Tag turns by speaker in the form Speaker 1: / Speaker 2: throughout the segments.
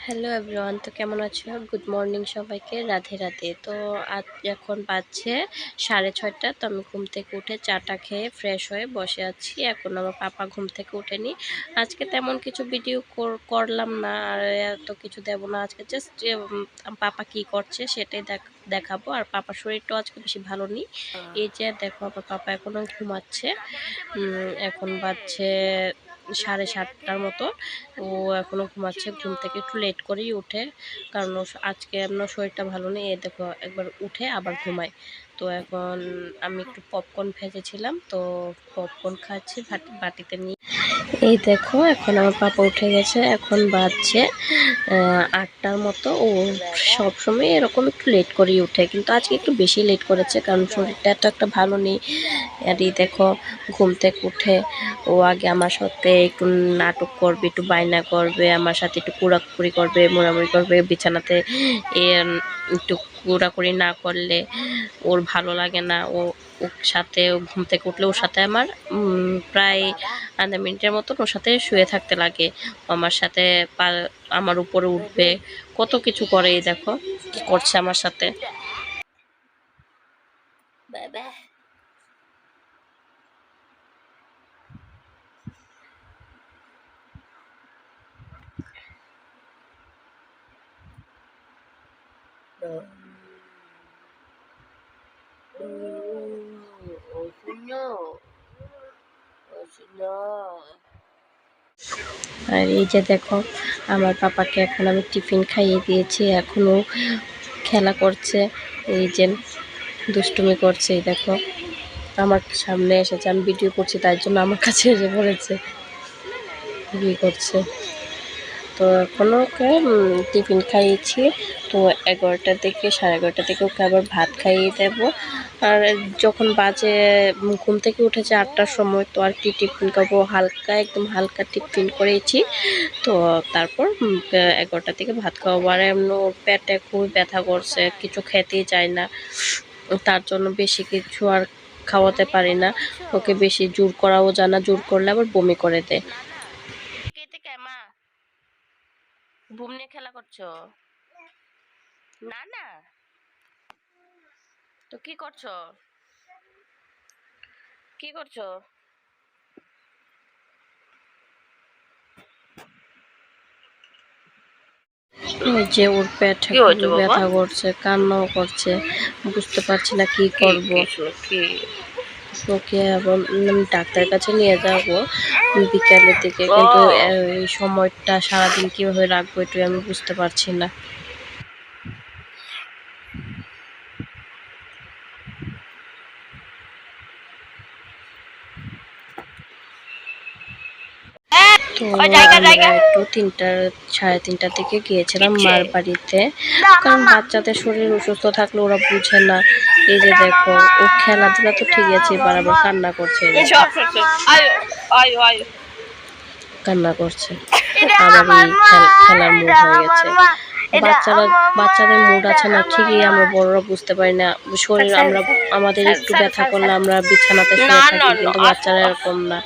Speaker 1: Hello everyone, তো কেমন আছো? গুড মর্নিং সবাইকে, রাধে রাধে। তো আজ এখন বাজছে 6:30। তো আমি ঘুম থেকে উঠে চাটা খেয়ে ফ্রেশ হয়ে বসে আছি। এখন আমার পাপা ঘুম থেকে ওঠেনি। আজকে তেমন কিছু ভিডিও করলাম না, আর এত কিছু দেব না আজকে। জাস্ট পাপা কি করছে সেটাই দেখাবো। আর পাপার শরীরটাও আজকে বেশি ভালো নেই। এই যে দেখো, আমার পাপা এখনো ঘুমাচ্ছে। এখন বাজছে 7:30টার মতো। ও এখনো ঘুমাচ্ছে। ঘুম থেকে একটু লেট করেই ওঠে, কারণ আজকে আপনার শরীরটা ভালো নেই। এ দেখো, একবার উঠে আবার ঘুমায়। তো এখন আমি একটু পপকর্ন ভেজেছিলাম, তো পপকর্ন খাচ্ছি বাটিতে নিয়ে। এই দেখো, এখন আমার পাপা উঠে গেছে। এখন বাজছে 8টার মতো। ও সবসময় এরকম একটু লেট করেই উঠে, কিন্তু আজকে একটু বেশি লেট করেছে, কারণ শরীরটা এত একটা ভালো নেই। আর এই দেখো, ঘুম থেকে উঠে ও আগে আমার সাথে একটু নাটক করবে, একটু বায়না করবে, আমার সাথে একটু কুড়াকুড়ি করবে, মোড়ামুড়ি করবে বিছানাতে। একটু কুড়াকুড়ি না করলে ওর ভালো লাগে না। ওর সাথে ঘুম থেকে উঠলে ওর সাথে আমার প্রায় আধা মিনিটের মতন ওর সাথে শুয়ে থাকতে লাগে। আমার সাথে আমার উপরে উঠবে, কত কিছু করে। এই দেখো কি করছে আমার সাথে। আর এই যে দেখো, আমার পাপাকে এখন আমি টিফিন খাইয়ে দিয়েছি। এখনও খেলা করছে, এই যে দুষ্টুমি করছে। এই দেখো, আমার সামনে এসেছে, আমি ভিডিও করছি তার জন্য আমার কাছে এসে পড়েছে, কি করছে। তো এখনও ওকে টিফিন খাইয়েছি। তো 11টার দিকে, 11:30 থেকে ওকে আবার ভাত খাইয়ে দেব। আর যখন বাজে, ঘুম থেকে উঠেছে 8টার সময়, তো আর কি টিফিন খাবো, হালকা একদম হালকা টিফিন করেছি। তো তারপর 11টা থেকে ভাত খাওয়াবো। আর এমন ওর পেটে খুবই ব্যথা করছে, কিছু খেতেই চায় না। তার জন্য বেশি কিছু আর খাওয়াতে পারি না। ওকে বেশি জোর করাও যায় না, জোর করলে আবার বমি করে দেয়। বুম নিয়ে খেলা করছো? না না, তো কি করছো? কি করছো? ওই যে ওর পেটে খুবই ব্যথা করছে, কান্নাও করছে, বুঝতে পারছি না কি করব। ওকে এখন ডাক্তারের কাছে নিয়ে যাব বিকালের দিকে, কিন্তু এই সময়টা সারাদিন কিভাবে রাখবো এটাই আমি বুঝতে পারছি না। তো আমরা একটু 3:30 দিকে গিয়েছিলাম মার বাড়িতে, কারণ বাচ্চাদের শরীর অসুস্থ থাকলে ওরা বুঝে না। এই যে দেখো, ও খেলাধুলা তো ঠিক আছে, এবার আবার কান্না করছে, কান্না করছে, আবার এই খেলার মুড হয়ে গেছে। বাচ্চাদের মুড আছে না, ঠিকই আমরা বড়রা বুঝতে পারি না। শরীর আমাদের একটু ব্যথা করলে আমরা বিছানাতে শুয়ে থাকি, কিন্তু বাচ্চারা এরকম না।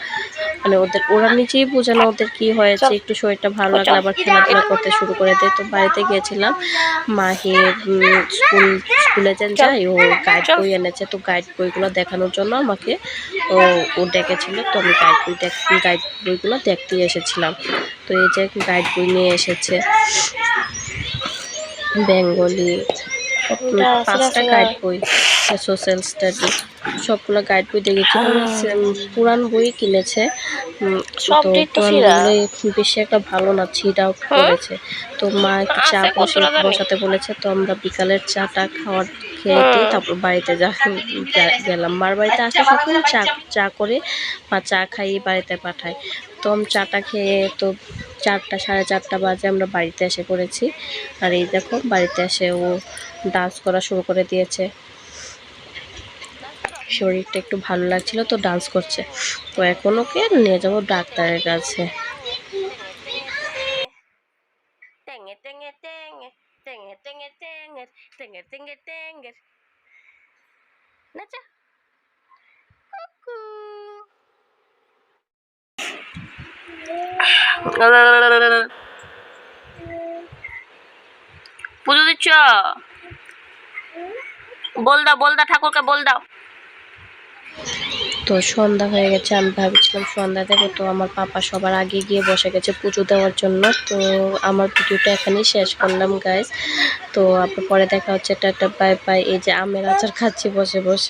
Speaker 1: মানে ওরা নিজেই বোঝে না ওদের কি হয়েছে। একটু শরীরটা ভালো লাগলে আবার খেলাধুলা করতে শুরু করে দেয়। তো বাড়িতে গিয়েছিলাম, মাহির স্কুলে যাই, ও গাইড বই এনেছে। তো গাইড বইগুলো দেখানোর জন্য আমাকে ও ডেকেছিল। তো আমি গাইড বইগুলো দেখতে এসেছিলাম। তো এই যে গাইড বই নিয়ে এসেছে, বেঙ্গলি 5টা গাইড বই, সোশ্যাল স্টাডি, সবগুলো গাইড বই দেখেছিলাম। পুরান বই কিনেছে। তো পুরান বইগুলো বেশি একটা ভালো না, ছিঁড়াও পড়েছে। তো মা একটু চা বসাতে বলেছে। তো আমরা বিকালের চাটা খেয়ে তারপর বাড়িতে গেলাম। মার বাড়িতে আসলে সবসময় চা করে মা চা খাইয়ে বাড়িতে পাঠায়। তো আমি চাটা খেয়ে, তো 4:30 বাজে আমরা বাড়িতে এসে পড়েছি। আর এই দেখো, বাড়িতে এসে ও ডান্স করা শুরু করে দিয়েছে। শরীরটা একটু ভালো লাগছিল, তো ডান্স করছে। তো এখন ওকে নিয়ে যাবো ডাক্তারের কাছে। পুজো দিচ্ছ? বল দাও ঠাকুরকে বল দাও। তো সন্ধ্যা হয়ে গেছে, আমি ভাবছিলাম সন্ধ্যা দেবো, তো আমার পাপা সবার আগে গিয়ে বসে গেছে পুজো দেওয়ার জন্য। তো আমার ভিডিওটা এখানেই শেষ করলাম গাইস। তো আপনার পরে দেখা হচ্ছে, টাটা বাই বাই। এই যে আমের আচার খাচ্ছি বসে বসে।